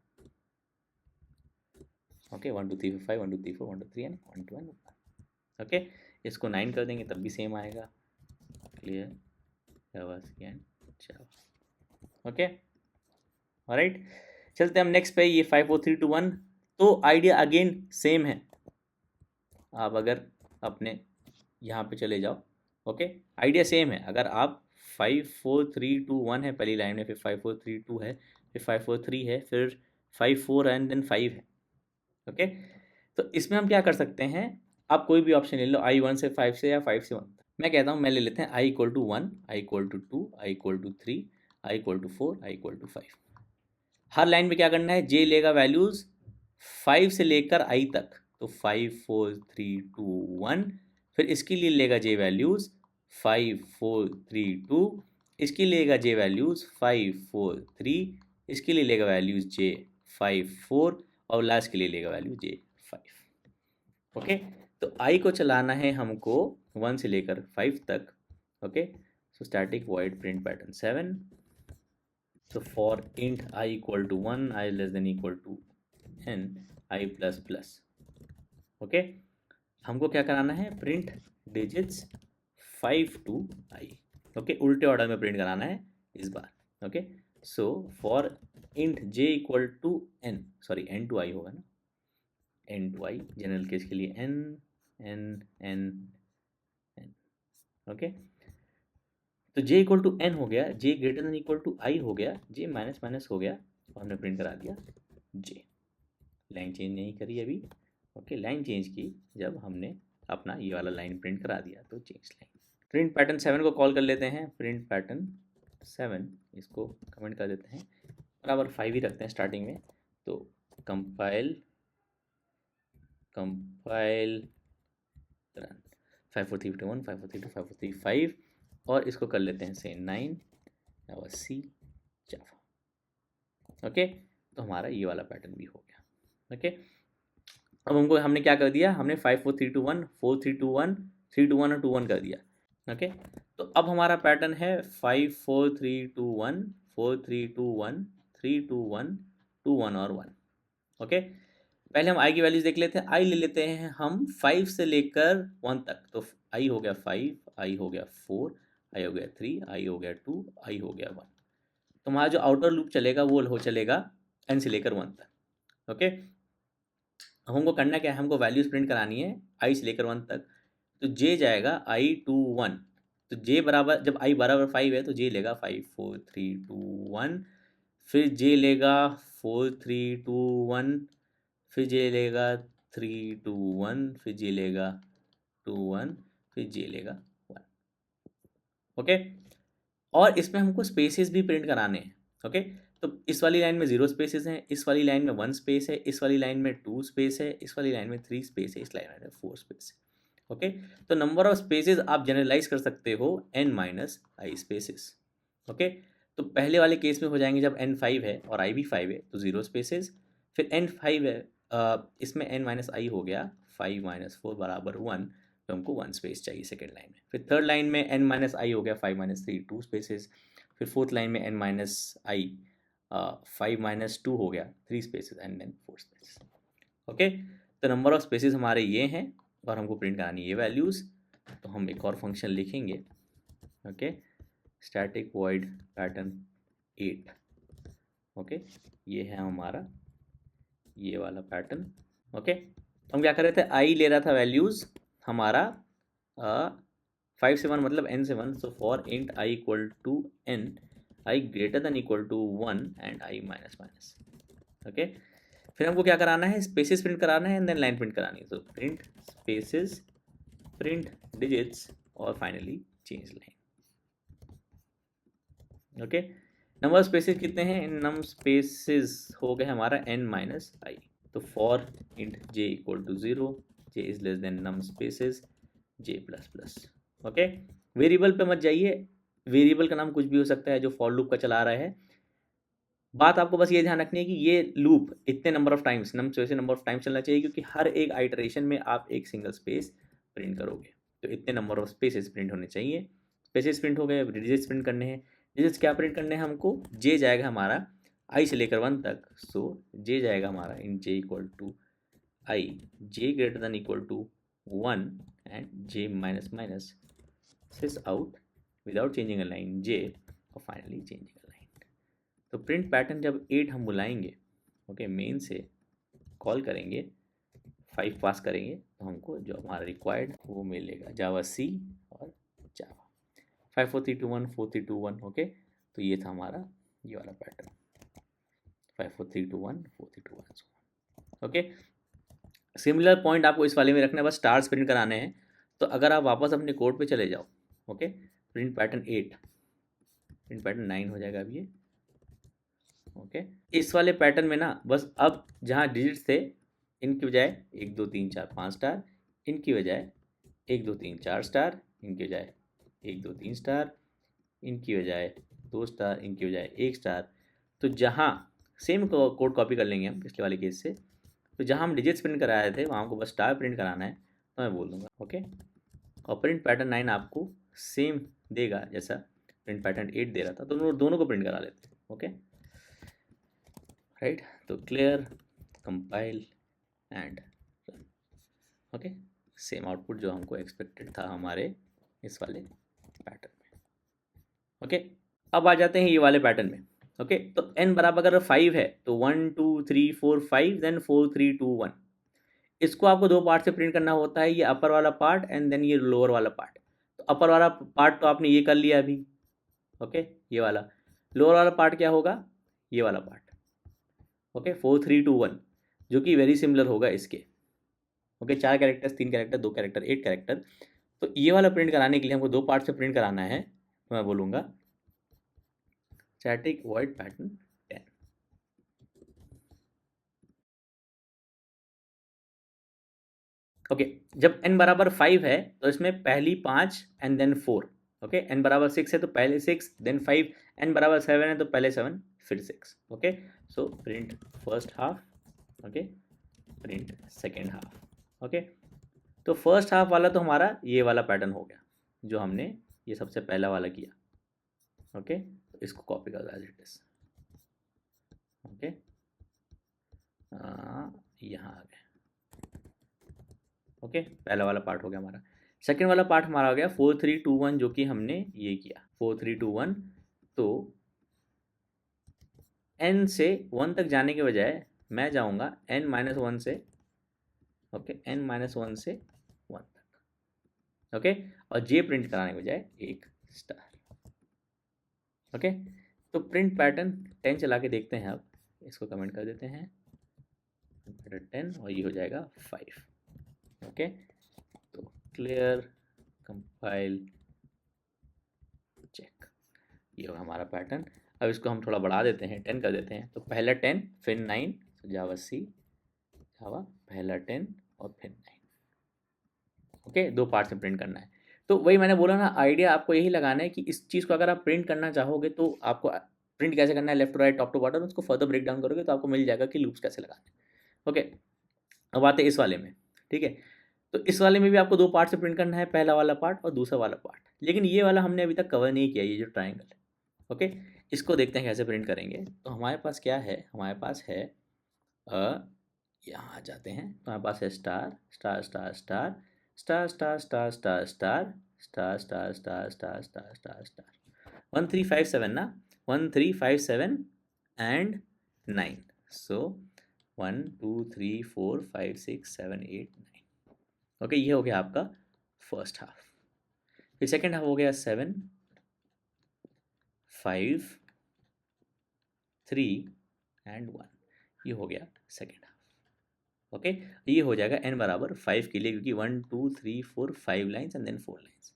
Okay, 1 2 3 4 5 1 2 3 4 1 2 3 and 1 2 and 1। ओके, इसको 9 कर देंगे तब भी सेम आएगा। क्लियर, चलो। ओके राइट, चलते हैं हम नेक्स्ट पे, ये 5 4 3 2 1। तो आइडिया अगेन सेम है। आप अगर अपने यहाँ पे चले जाओ, ओके, आइडिया सेम है। अगर आप 5 4 3 2 1 है पहली लाइन में, फिर 5 4 3 2 है, फिर 5 4 3 है, फिर 5 4 एंड देन 5 है। ओके, तो इसमें हम क्या कर सकते हैं, आप कोई भी ऑप्शन ले लो, आई 1 से 5 से या 5 से 1। मैं कहता हूँ मैं ले लेते हैं i equal to 1, i equal to 2, i equal to 3, i equal to 4, i equal to 5। हर लाइन में क्या करना है, जे लेगा वैल्यूज 5 से लेकर आई तक, तो 5 4 3 2 1। फिर इसके लिए लेगा जे वैल्यूज 5 4 3 2, इसके लिए लेगा जे वैल्यूज 5 4 3, इसके लिए लेगा वैल्यूज जे 5 4 और लास्ट के लिए लेगा वैल्यू जे 5। ओके, तो आई को चलाना है हमको 1 से लेकर 5 तक। Okay, so static void print pattern 7। So for int I equal to 1, I less than equal to n, I plus plus। Okay, हमको क्या कराना है, print digits 5 to i। Okay, उल्टे ऑर्डर में प्रिंट कराना है इस बार। Okay, so for int j equal to n, sorry n to i होगा ना, n to i, general case के लिए n n n n। Okay, तो j इक्वल टू n हो गया, j greater than equal to i हो गया, j minus minus हो गया और हमने प्रिंट करा दिया j। लाइन चेंज नहीं करी अभी, ओके, लाइन चेंज की जब हमने अपना ये वाला लाइन प्रिंट करा दिया तो चेंज लाइन। प्रिंट पैटर्न 7 को कॉल कर लेते हैं। प्रिंट पैटर्न 7 इसको कमेंट कर देते हैं, बराबर 5 ही रखते हैं स्टार्टिंग में। तो कंपाइल रन 5 4 3 1 5 4 3 2 5 4 3 5 और इसको कर लेते हैं से 9 और सी जावा। ओके, तो हमारा ये वाला पैटर्न भी हो गया। ओके, अब हमने क्या कर दिया, हमने 5 4 3 2 1 4 3 2 1 3 2 1 और 2 1 कर दिया। ओके, तो अब हमारा पैटर्न है 5 4 3 2 1 4 3 2 1 3 2 1 2 1 और 1। ओके, पहले हम आई की वैल्यूज देख लेते हैं। आई ले लेते हैं हम 5 से लेकर 1 तक। तो आई हो गया 5, आई हो गया 4, आई हो गया 3, आई हो गया 2, आई हो गया 1। तो हमारा जो आउटर लूप चलेगा वो हो चलेगा n से लेकर 1 तक। ओके, हमको करना क्या है, हमको वैल्यूज प्रिंट करानी है i से लेकर 1 तक। तो j जाएगा i to 1। तो j बराबर, जब i बराबर 5 है तो j लेगा 5 4 3 2 1, फिर j लेगा 4 3 2 1, फिर j लेगा 3 2 1, फिर j लेगा 2 1, फिर j लेगा 1। ओके, और इसमें हमको स्पेसेस भी प्रिंट कराने हैं। ओके, तो इस वाली लाइन में 0 स्पेसेस हैं, इस वाली लाइन में 1 स्पेस है, इस वाली लाइन में 2 स्पेस है, इस वाली लाइन में 3 स्पेस है, इस लाइन में 4 स्पेस है। ओके, तो नंबर ऑफ स्पेसेस आप जनरलाइज कर सकते हो n minus I spaces. Okay, तो पहले वाले केस में हो जाएंगे जब n 5 है और i भी 5 है तो 0 स्पेसेस, फिर n 5 है, इसमें n माइनस आई हो गया 5 माइनस 4 बराबर 1, तो हमको 1 स्पेस चाहिए सेकेंड लाइन में। फिर थर्ड लाइन में n माइनस आई हो गया 5 माइनस 3 2 स्पेसेस, फिर फोर्थ लाइन में n माइनस आई 5 माइनस 2 हो गया 3 spaces and then 4 spaces. Okay, तो नंबर ऑफ स्पेसेस हमारे ये हैं और हमको प्रिंट करानी ये वैल्यूज़। तो हम एक और फंक्शन लिखेंगे। Okay, static void pattern 8। Okay, ये है हमारा ये वाला पैटर्न। ओके, हम क्या कर रहे थे, आई ले रहा था वैल्यूज़ हमारा 5 से 1 मतलब n से 1। So for int I equal to n, I greater than equal to 1 and I minus minus. Okay, फिर हमको क्या कराना है, स्पेसेस प्रिंट कराना है एंड देन लाइन प्रिंट करानी है। तो प्रिंट स्पेसेस, प्रिंट डिजिट्स और finally change line. Okay, number spaces कितने हैं, नम स्पेसेस हो गए हमारा n माइनस आई। तो for int j equal to 0, j is less than num spaces j plus plus. Okay, variable पे मत जाइए, वेरिएबल का नाम कुछ भी हो सकता है जो फॉर लूप का चला रहा है। बात आपको बस ये ध्यान रखनी है कि ये लूप इतने number of times, num space number of times चलना चाहिए, क्योंकि हर एक आइटरेशन में आप एक सिंगल स्पेस प्रिंट करोगे। तो इतने नंबर ऑफ स्पेसेस प्रिंट होने चाहिए। स्पेसेस प्रिंट हो गए, डिजिट्स प्रिंट करने हैं। डिजिट्स क्या प्रिंट करने हैं हमको, j जाएगा हमारा i से लेकर 1 तक। सो j जाएगा हमारा int j equal to i, j greater than equal to 1 and j minus minus sys out without changing a line j और फाइनली चेंजिंग अ लाइन। तो प्रिंट पैटर्न जब 8 हम बुलाएंगे, ओके, मेन से कॉल करेंगे, 5 पास करेंगे, तो हमको जो हमारा रिक्वायर्ड वो मिलेगा जावा सी और जावा 5 4 3 2 1 4 3 2 1। ओके, तो ये था हमारा ये वाला पैटर्न 5 4 3 2 1 4 3 2 1। ओके, सिमिलर पॉइंट आपको इस वाले में रखना है, बस स्टार्स प्रिंट कराने हैं। तो अगर आप वापस अपने कोड पे चले जाओ, okay, print pattern 8, print pattern 9 हो जाएगा अब ये। ओके, इस वाले पैटर्न में ना बस अब जहाँ डिजिट्स थे इनकी बजाय 1 2 3 4 5 स्टार, इनकी बजाय 1 2 3 4 स्टार, इनकी बजाय 1 2 3 स्टार, इनकी बजाय 2 स्टार, इनकी बजाय 1 स्टार। तो जहाँ सेम कोड कॉपी कर लेंगे हम पिछले वाले केस से, तो जहाँ हम डिजिट्स प्रिंट कराए थे वहाँ हमको बस स्टार प्रिंट कराना है, तो मैं बोल दूँगा। ओके, और प्रिंट पैटर्न 9 आपको सेम देगा जैसा प्रिंट पैटर्न 8 दे रहा था, तो दोनों को प्रिंट करा लेते हैं। ओके राइट, तो clear, compile and run. Okay, same output जो हमको एक्सपेक्टेड था हमारे इस वाले पैटर्न में। ओके, अब आ जाते हैं ये वाले पैटर्न में। ओके, तो n बराबर अगर 5 है तो 1 2 3 4 5 देन 4 3 2 1। इसको आपको दो पार्ट से प्रिंट करना होता है, ये अपर वाला पार्ट एंड देन ये लोअर वाला पार्ट। तो अपर वाला पार्ट तो आपने ये कर लिया अभी, ओके, ये वाला। लोअर वाला पार्ट क्या होगा, ये वाला पार्ट। ओके, 4 3 2 1, जो कि वेरी सिमिलर होगा इसके। Okay, 4 characters, 3 character, 2 character, 8 character. तो ये वाला प्रिंट कराने के लिए हमको 2 पार्ट से प्रिंट कराना है। तो मैं बोलूँगा स्टैटिक वॉइड पैटर्न 10। ओके, जब n बराबर 5 है तो इसमें पहली 5 एंड देन 4। ओके, n बराबर 6 है तो पहले 6 देन 5, n बराबर 7 है तो पहले 7 फिर 6। Okay, so print first half, okay, print second half. Okay, तो फर्स्ट हाफ वाला तो हमारा ये वाला पैटर्न हो गया जो हमने ये सबसे पहला वाला किया। ओके, तो इसको कॉपी कर दो एज इट इज। ओके, यहाँ आ गए। ओके, पहला वाला पार्ट हो गया हमारा। सेकेंड वाला पार्ट हमारा हो गया 4 3 2 1, जो कि हमने ये किया 4 3 2 1। तो n से 1 तक जाने के बजाय मैं जाऊंगा n-1 से। ओके, n-1 से 1 तक। ओके, और जे प्रिंट कराने के बजाय एक स्टार। ओके, तो प्रिंट पैटर्न 10 चला के देखते हैं। अब इसको कमेंट कर देते हैं 10 और ये हो जाएगा 5। ओके, तो क्लियर, कंपाइल, चेक, ये होगा हमारा पैटर्न। अब इसको हम थोड़ा बढ़ा देते हैं, 10 कर देते हैं। तो पहला 10 फिर 9, तो जावा सी जावा, पहला 10 और फिर 9। ओके, 2 पार्ट में प्रिंट करना है। तो वही मैंने बोला ना, आइडिया आपको यही लगाना है कि इस चीज़ को अगर आप प्रिंट करना चाहोगे तो आपको प्रिंट कैसे करना है, left to right, top to bottom, उसको फर्दर ब्रेक डाउन करोगे तो आपको मिल जाएगा कि लूप्स कैसे लगाने हैं। ओके, अब आते हैं इस वाले में। ठीक है, तो इस वाले में भी आपको 2 पार्ट से प्रिंट करना है, पहला वाला पार्ट और दूसरा वाला पार्ट। लेकिन ये वाला हमने अभी तक कवर नहीं किया, ये जो ट्राइंगल है। ओके, इसको देखते हैं कैसे प्रिंट करेंगे। तो हमारे पास क्या है, हमारे पास है यहाँ आ जाते हैं। तो हमारे पास है star star star star star star star star star star star star star star star star 1 3 5 7 ना, 1 3 5 7 एंड 9। सो 1 2 3 4 5 6 7 8 9। ओके, ये हो गया आपका फर्स्ट हाफ। फिर सेकेंड हाफ हो गया 7 5 3 एंड 1। ये हो गया सेकेंड हाफ। ओके, ये हो जाएगा n बराबर 5 के लिए, क्योंकि 1 2 3 4 5 lines and then 4 lines.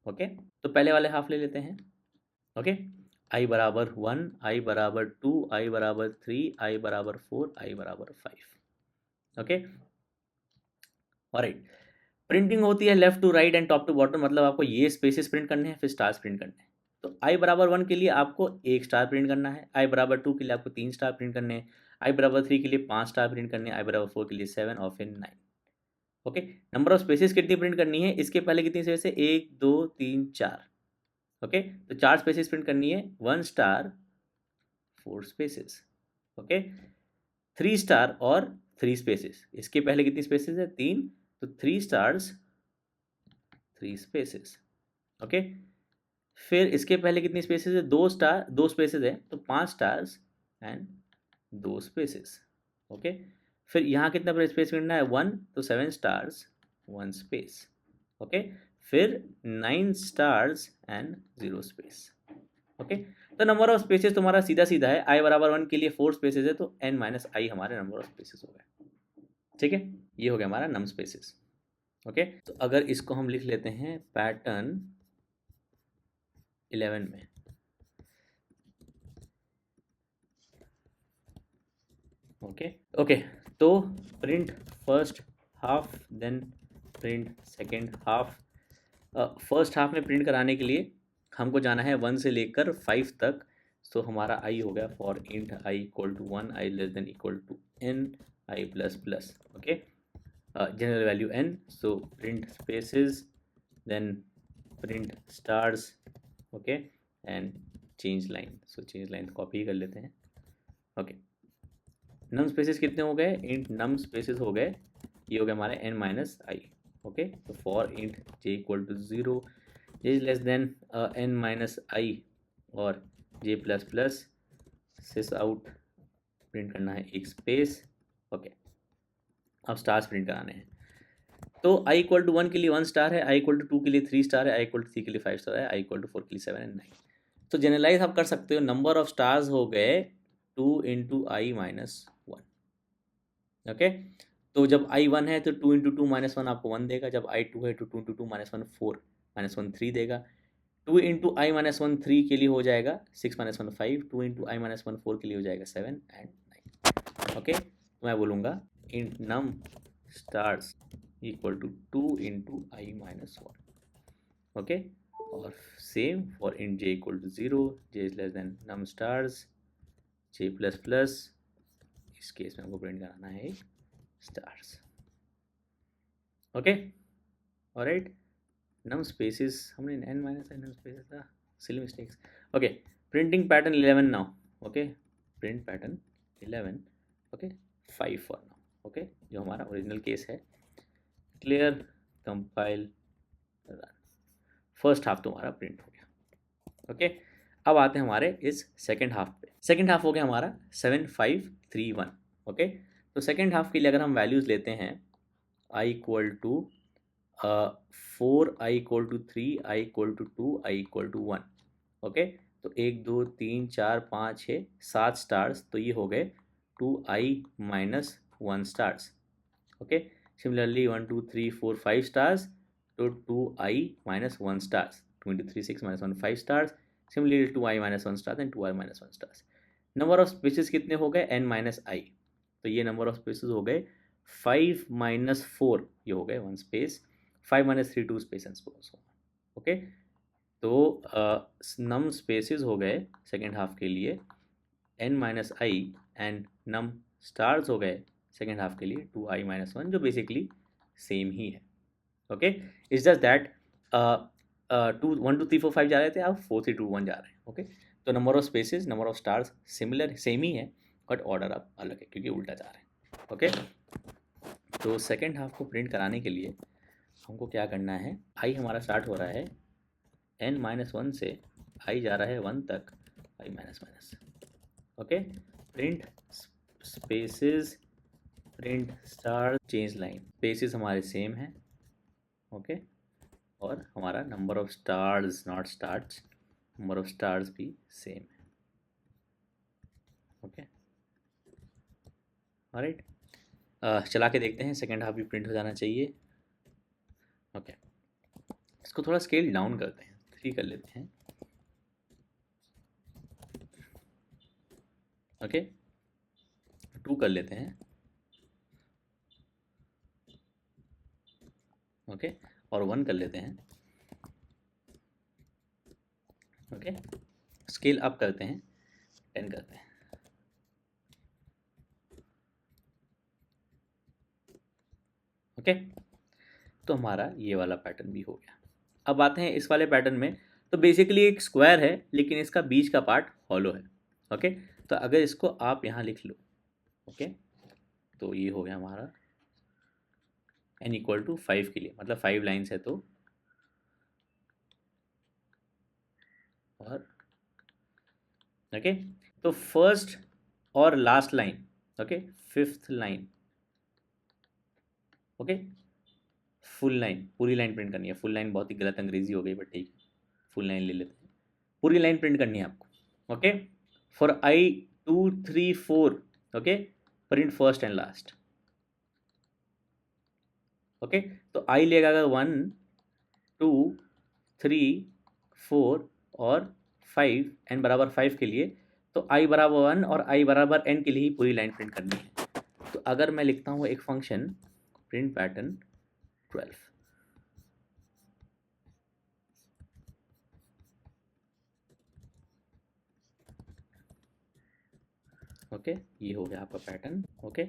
Okay, तो पहले वाले हाफ ले लेते हैं। ओके, i बराबर 1, i बराबर 2, i बराबर 3, i बराबर 4, i बराबर 5। ओके, ऑलराइट, प्रिंटिंग होती है left to right and top to bottom, मतलब आपको ये स्पेसेस प्रिंट करने हैं, फिर स्टार्स प्रिंट करने हैं। तो i बराबर 1 के लिए आपको एक स्टार प्रिंट करना है, i बराबर 2 के लिए आपको 3 स्टार प्रिंट करने हैं, i बराबर 3 के लिए 5 स्टार प्रिंट करने हैं, i बराबर 4 के लिए 7 और फिर 9। ओके, नंबर ऑफ स्पेसेस कितनी प्रिंट करनी है, इसके पहले कितनी स्पेस है, 1 2 3 4। ओके, तो 4 स्पेसेस प्रिंट करनी है, 1 स्टार 4 स्पेसेस। ओके, 3 स्टार और 3 स्पेसेस, इसके पहले कितनी स्पेसेस है, 3, तो 3 स्टार्स 3 स्पेसेस। ओके, फिर इसके पहले कितनी स्पेसेस है, 2 स्टार 2 स्पेसेस है, तो 5 स्टार्स एंड 2 स्पेसेस। ओके, फिर यहाँ कितना स्पेस मिलना है, 1, तो 7 स्टार्स 1 स्पेस। ओके, फिर 9 स्टार्स एंड 0 स्पेस। ओके, तो नंबर ऑफ स्पेसेस तुम्हारा सीधा सीधा है, i बराबर 1 के लिए 4 स्पेसेस है, तो n माइनस आई हमारे नंबर ऑफ स्पेसेस हो गए। ठीक है, ये हो गया हमारा नम स्पेसेस। ओके, तो अगर इसको हम लिख लेते हैं पैटर्न 11 में। ओके ओके, तो print first half then print second half. First half में प्रिंट कराने के लिए हमको जाना है 1 से लेकर 5 तक। तो हमारा आई हो गया for int I equal to 1, I less than equal to n, i plus plus. Okay, general value n, so print spaces then print stars. Okay, and change line, so change line copy कर लेते हैं। Okay, नम spaces कितने हो गए, int नम spaces हो गए, ये हो गया हमारे n माइनस आई। ओके, तो for int j equal to 0, j is less than n minus i और j प्लस प्लस, सिस आउट प्रिंट करना है एक स्पेस। ओके, अब स्टार्स प्रिंट कराने हैं। तो i इक्वल टू 1 के लिए 1 स्टार है, i इक्वल टू 2 के लिए 3 स्टार है, i इक्वल टू 3 के लिए 5 स्टार है, i इक्वल टू 4 के लिए 7 एंड 9। तो जनरलाइज आप कर सकते हो, नंबर ऑफ स्टार्स हो गए 2 इंटू आई माइनस 1। ओके, तो जब आई 1 है तो 2 इंटू टू माइनस वन आपको 1 देगा, जब आई 2 है तो 2 into two minus one 4 minus one 3 देगा, 2 इंटू आई माइनस वन 3 के लिए हो जाएगा 6 minus one 5, 2 into i minus one 4 के लिए हो जाएगा 7 एंड 9। ओके, तो मैं बोलूँगा int num stars equal to 2 into i minus one. Okay, और same for int j equal to 0, j is less than num stars j plus plus, इस case में हमको प्रिंट कराना है stars. Okay, alright, num spaces हमने n minus num spaces था, silly mistakes. Okay, printing pattern 11 now. Okay, print pattern 11, okay 5 for now. Okay, जो हमारा original case है। Clear, compile, run. First half तुम्हारा प्रिंट हो गया। ओके, अब आते हैं हमारे इस सेकेंड हाफ पे। सेकेंड हाफ हो गया हमारा 7 5 3 1। ओके, तो सेकेंड हाफ के लिए अगर हम वैल्यूज़ लेते हैं i equal to 4, i equal to 3, i equal to 2, i equal to 1। Okay, तो 1 2 3 4 5 6 7 स्टार्स, तो ये हो गए 2i minus 1 stars. Okay, similarly 1 2 3 4 5 stars, तो 2i minus 1 stars, 2 into 3 6 minus 1 5 stars, similarly 2i minus 1 stars and 2i minus 1 stars. Number of spaces कितने हो गए, n minus I, तो ये नंबर ऑफ स्पेसेस हो गए 5 माइनस 4, ये हो गए 1 space, 5 minus 3 2 space and so. Okay, तो नम स्पेसेस हो गए सेकेंड हाफ के लिए n minus i and num stars हो गए सेकेंड हाफ के लिए 2i माइनस 1, जो बेसिकली सेम ही है। ओके, इट्स जस्ट दैट 2 1 2 3 4 5 जा रहे थे, अब 4 3 2 1 जा रहे हैं। ओके, तो number of spaces, number of stars similar same ही है, बट ऑर्डर अब अलग है क्योंकि उल्टा जा रहे हैं। ओके, तो सेकेंड हाफ को प्रिंट कराने के लिए हमको क्या करना है, आई हमारा स्टार्ट हो रहा है n माइनस 1 से, आई जा रहा है 1 तक, i minus minus. Okay, print spaces, print star, change line, spaces हमारे सेम हैं। ओके, और हमारा number of stars, not stars, number of stars भी सेम है। ओके, ऑलराइट, चला के देखते हैं, सेकेंड हाफ भी प्रिंट हो जाना चाहिए। ओके, इसको थोड़ा स्केल डाउन करते हैं, 3 कर लेते हैं। ओके, 2 कर लेते हैं। ओके, और 1 कर लेते हैं। ओके, स्केल अप करते हैं, 10 करते हैं। ओके, तो हमारा ये वाला पैटर्न भी हो गया। अब आते हैं इस वाले पैटर्न में, तो बेसिकली एक स्क्वायर है लेकिन इसका बीच का पार्ट हॉलो है। ओके, तो अगर इसको आप यहाँ लिख लो, ओके, तो ये हो गया हमारा n इक्वल टू 5 के लिए, मतलब 5 लाइन्स है तो, और ओके, तो फर्स्ट और last line, okay, fifth line, okay, full line, पूरी लाइन प्रिंट करनी है। फुल लाइन बहुत ही गलत अंग्रेजी हो गई, बट ठीक है, फुल लाइन ले लेते हैं। पूरी लाइन प्रिंट करनी है आपको। Okay, for I 2 3 4, okay, print first and last. Okay, तो आई लेगा अगर 1 2 3 4 और 5 n बराबर 5 के लिए, तो i बराबर 1 और i बराबर n के लिए ही पूरी लाइन प्रिंट करनी है। तो अगर मैं लिखता हूँ एक फंक्शन प्रिंट पैटर्न 12, ओके, ये हो गया आपका पैटर्न। ओके,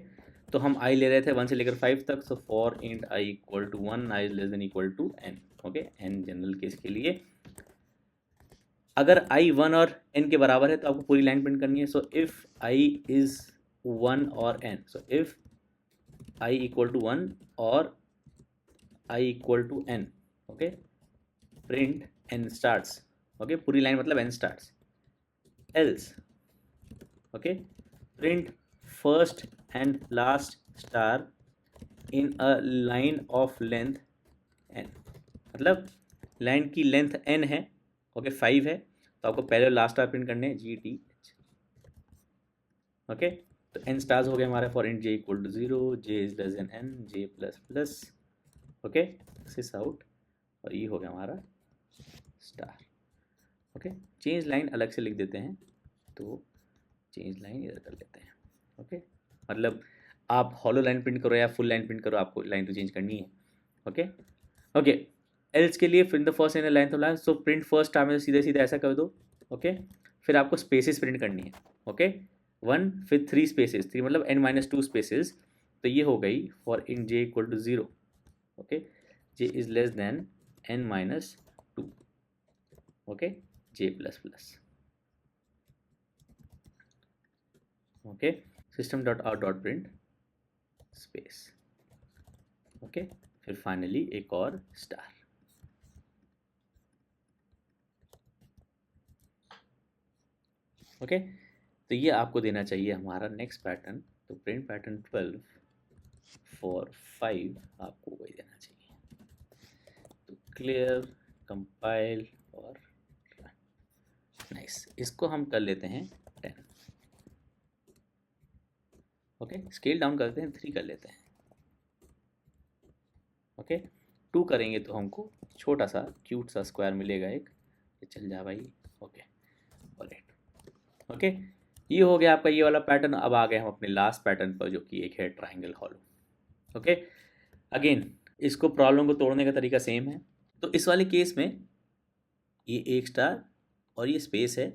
तो हम i ले रहे थे 1 से लेकर 5 तक, so for int i equal to 1, i is less than equal to n। Okay, n general case के लिए अगर i 1 और n के बराबर है तो आपको पूरी लाइन प्रिंट करनी है। सो इफ i इज 1 और n, so if i equal to 1 और i equal to n, okay, print n stars, okay, पूरी लाइन मतलब n stars, else, okay, print first and last star in a line of length n, मतलब line की length n है, okay, 5 है, तो आपको पहले लास्ट स्टार प्रिंट करने हैं GTH। ओके, तो n स्टार्स हो गए हमारे for int j equal to 0, j is less than n, j plus plus. Okay, this is out, और ये हो गया हमारा स्टार। ओके, चेंज लाइन अलग से लिख देते हैं, तो चेंज लाइन इधर कर लेते हैं। ओके, मतलब आप हॉलो लाइन प्रिंट करो या फुल लाइन प्रिंट करो, आपको लाइन तो चेंज करनी है। ओके ओके, एल्स के लिए print the first in line of line, so print first star में सीधे सीधे ऐसा कर दो। ओके, फिर आपको स्पेसेस प्रिंट करनी है। ओके, 1 फिर 3 स्पेसेस, 3 मतलब n-2 स्पेसेस, तो ये हो गई for int j equal to 0। Okay, j is less than n-2। Okay, j plus plus. Okay, system dot out dot print space. Okay, फिर फाइनली एक और स्टार। ओके, तो ये आपको देना चाहिए हमारा नेक्स्ट पैटर्न। तो प्रिंट पैटर्न 12 फॉर 5 आपको वही देना चाहिए। तो क्लियर, कंपाइल और नाइस, इसको हम कर लेते हैं 10। ओके, स्केल डाउन करते हैं, 3 कर लेते हैं। ओके, 2 करेंगे तो हमको छोटा सा क्यूट सा स्क्वायर मिलेगा एक, ये चल जा भाई। Okay, alright. ओके, ये हो गया आपका ये वाला पैटर्न। अब आ गए हम अपने लास्ट पैटर्न पर, जो कि एक है ट्राइंगल हॉलो। ओके, अगेन इसको प्रॉब्लम को तोड़ने का तरीका सेम है। तो इस वाले केस में ये एक स्टार और ये स्पेस है,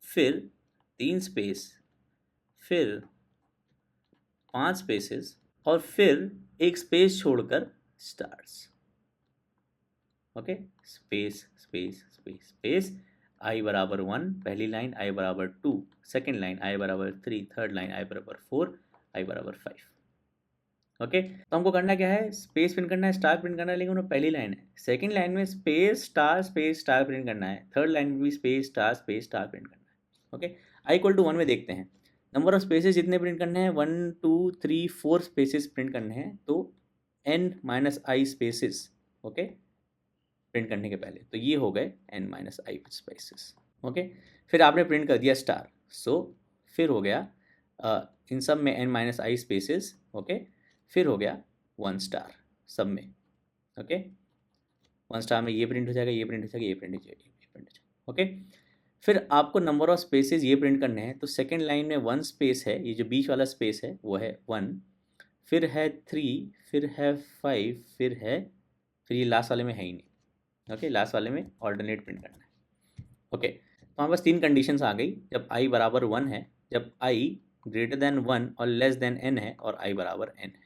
फिर 3 स्पेस, फिर 5 स्पेसेस, और फिर एक स्पेस छोड़कर stars. Okay, space space space space, i बराबर 1 पहली लाइन, i बराबर 2 सेकेंड लाइन, i बराबर 3 थर्ड लाइन, i बराबर 4, i बराबर 5। ओके, तो हमको करना क्या है, स्पेस प्रिंट करना है, स्टार प्रिंट करना है, लेकिन वो पहली लाइन है। सेकंड लाइन में स्पेस स्टार प्रिंट करना है। थर्ड लाइन में भी स्पेस स्टार प्रिंट करना है। ओके, i इक्वल टू 1 में देखते हैं नंबर ऑफ स्पेसेस जितने प्रिंट करने हैं, 1 2 3 4 स्पेसेस प्रिंट करने हैं, तो n-i स्पेसेस। ओके, प्रिंट करने के पहले, तो ये हो गए n-i स्पेसेस। ओके, फिर आपने प्रिंट कर दिया स्टार, सो फिर हो गया इन सब में n-i स्पेसेस। ओके, फिर हो गया 1 स्टार सब में। ओके, 1 स्टार में ये प्रिंट हो जाएगा, ये प्रिंट हो जाएगा, ये प्रिंट हो जाएगा, ये प्रिंट हो जाएगा। ओके, फिर आपको नंबर ऑफ स्पेसेस ये प्रिंट करने हैं, तो सेकेंड लाइन में 1 स्पेस है, ये जो बीच वाला स्पेस है वो है 1, फिर है 3, फिर है 5, फिर ये लास्ट वाले में है ही नहीं। ओके, लास्ट वाले में ऑल्टरनेट प्रिंट करना है। ओके, तो हमारे पास 3 कंडीशंस आ गई, जब i बराबर 1 है, जब i ग्रेटर देन 1 और लेस देन n है, और i बराबर n है।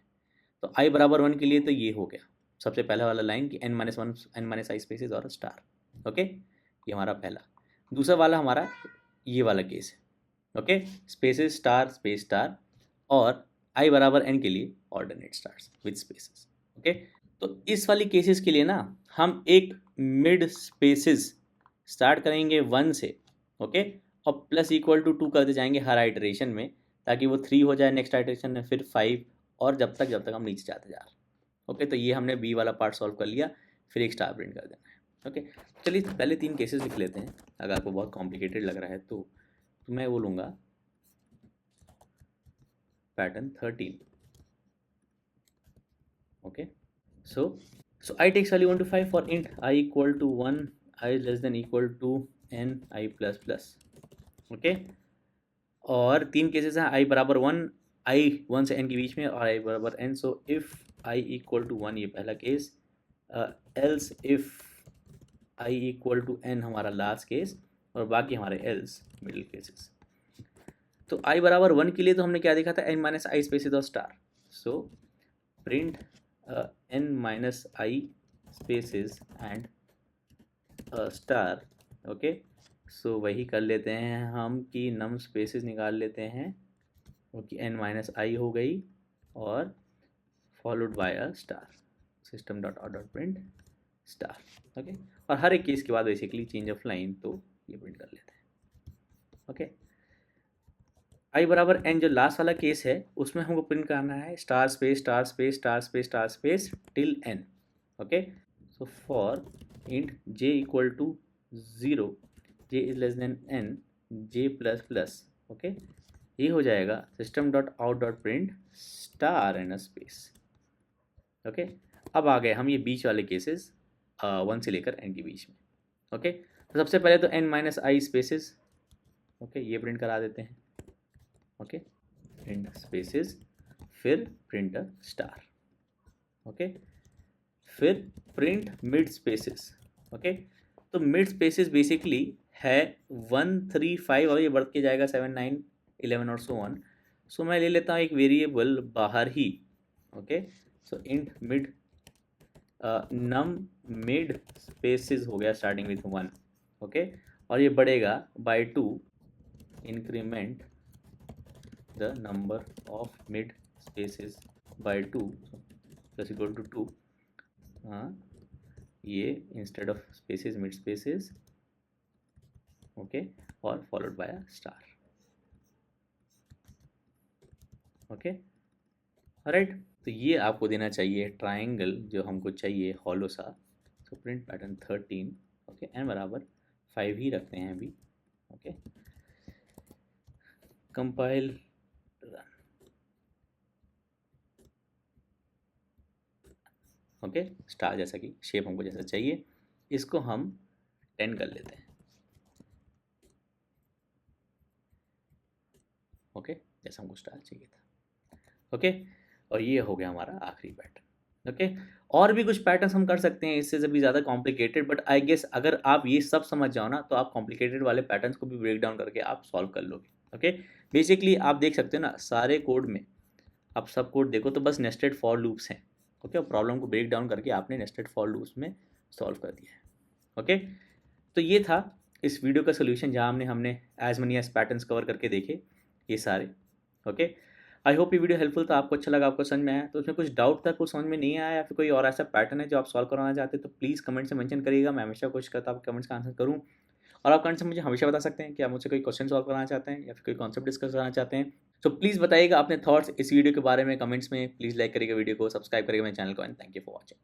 तो i बराबर 1 के लिए तो ये हो गया सबसे पहला वाला लाइन कि n-1 n-i स्पेसेस और स्टार। ओके, ये हमारा पहला। दूसरा वाला हमारा ये वाला केस है। Okay, spaces star space star, और i बराबर n के लिए alternate stars with spaces. Okay, तो इस वाली केसेस के लिए ना हम एक मिड स्पेसेस स्टार्ट करेंगे 1 से। ओके, और प्लस इक्वल टू 2 करते जाएंगे हर आइटरेशन में, ताकि वो 3 हो जाए नेक्स्ट आइटरेशन में, फिर 5, और जब तक हम नीचे जाते जा रहे हैं। ओके, तो ये हमने बी वाला पार्ट सॉल्व कर लिया, फिर एक स्टार प्रिंट कर देना है। ओके, चलिए पहले 3 केसेस लिख लेते हैं, अगर आपको बहुत कॉम्प्लिकेटेड लग रहा है तो मैं वो लूँगा pattern 13। Okay, so I takes value 1 to 5 for int I equal to 1, I less than equal to n i plus plus। Okay, और 3 केसेस हैं, i बराबर 1, i 1 से n के बीच में, और i बराबर n। So if i equal to 1 ये पहला case, else if i equal to n हमारा लास्ट केस, और बाकी हमारे एल्स मिडिल केसेस। तो i बराबर 1 के लिए तो हमने क्या देखा था, n-i स्पेसेस और star. So print n-i spaces and star. Okay, so वही कर लेते हैं हम कि नम स्पेसेस निकाल लेते हैं, क्योंकि n-i हो गई, और followed by a star, system dot out dot print star. Okay, और हर एक केस के बाद बेसिकली चेंज ऑफ लाइन, तो ये प्रिंट कर लेते हैं। ओके, i बराबर n जो लास्ट वाला केस है, उसमें हमको प्रिंट करना है star space star space star space star space till n। Okay, so for int j equal to 0, j is less than n, j plus plus. Okay, ये हो जाएगा system.out.print star and space. Okay, अब आ गए हम ये बीच वाले cases 1 से लेकर n के बीच में। ओके, तो सबसे पहले तो n माइनस आई स्पेसिस, ओके ये प्रिंट करा देते हैं। ओके, प्रिंट स्पेसिस, फिर प्रिंट स्टार। ओके, फिर प्रिंट मिड स्पेसिस। ओके, तो मिड स्पेसिस बेसिकली है 1 3 5 और ये बढ़ के जाएगा 7 9 11 और सो ऑन। सो मैं ले लेता हूँ एक वेरिएबल बाहर ही। Okay, so int mid num mid spaces हो गया स्टार्टिंग विथ 1। ओके, और ये बढ़ेगा by 2, increment the number of mid spaces by 2 plus equal to 2। हाँ, ये instead of spaces mid spaces. Okay, और followed by a star. Okay, right, तो ये आपको देना चाहिए ट्राइंगल जो हमको चाहिए हॉलो सा। So print pattern 13। Okay, n बराबर 5 ही रखते हैं अभी। Okay, compile run. Okay, star जैसा कि शेप हमको जैसा चाहिए, इसको हम 10 कर लेते हैं। ओके, जैसा हमको स्टार चाहिए था। ओके, और ये हो गया हमारा आखिरी पैटर्न। ओके, और भी कुछ पैटर्न्स हम कर सकते हैं इससे भी ज़्यादा कॉम्प्लिकेटेड, बट आई गेस अगर आप ये सब समझ जाओ ना तो आप कॉम्प्लिकेटेड वाले पैटर्न्स को भी ब्रेक डाउन करके आप सॉल्व कर लोगे। ओके, बेसिकली आप देख सकते हो ना सारे कोड में, आप सब कोड देखो तो बस नेस्टेड फॉर लूप्स हैं। ओके, और प्रॉब्लम को ब्रेक डाउन करके आपने नेस्टेड फॉर लूप्स में सॉल्व कर दिया है। ओके, तो ये था इस वीडियो का सोल्यूशन जहाँ हमने as many as patterns cover करके देखे ये सारे। ओके, आई होप ये वीडियो हेल्पफुल था, आपको अच्छा लगा, आपको समझ में आया। तो उसमें कुछ डाउट था, कुछ समझ में नहीं आया, या फिर कोई और ऐसा पैटर्न है जो आप सॉल्व करवाना चाहते हैं तो प्लीज़ कमेंट से मेंशन करिएगा। मैं हमेशा कोशिश करता हूँ कमेंट्स का आंसर करूँ, और आप कमेंट से मुझे हमेशा बता सकते हैं कि आप मुझसे कोई क्वेश्चन सॉल्व कराना चाहते हैं या फिर कोई कॉन्सेप्ट डिस्कस करना चाहते हैं। तो प्लीज़ बताइएगा अपने थॉट्स इस वीडियो के बारे में कमेंट्स में। प्लीज़ लाइक करिएगा वीडियो को, सब्सक्राइब करिएगा मेरे चैनल को, and thank you for watching.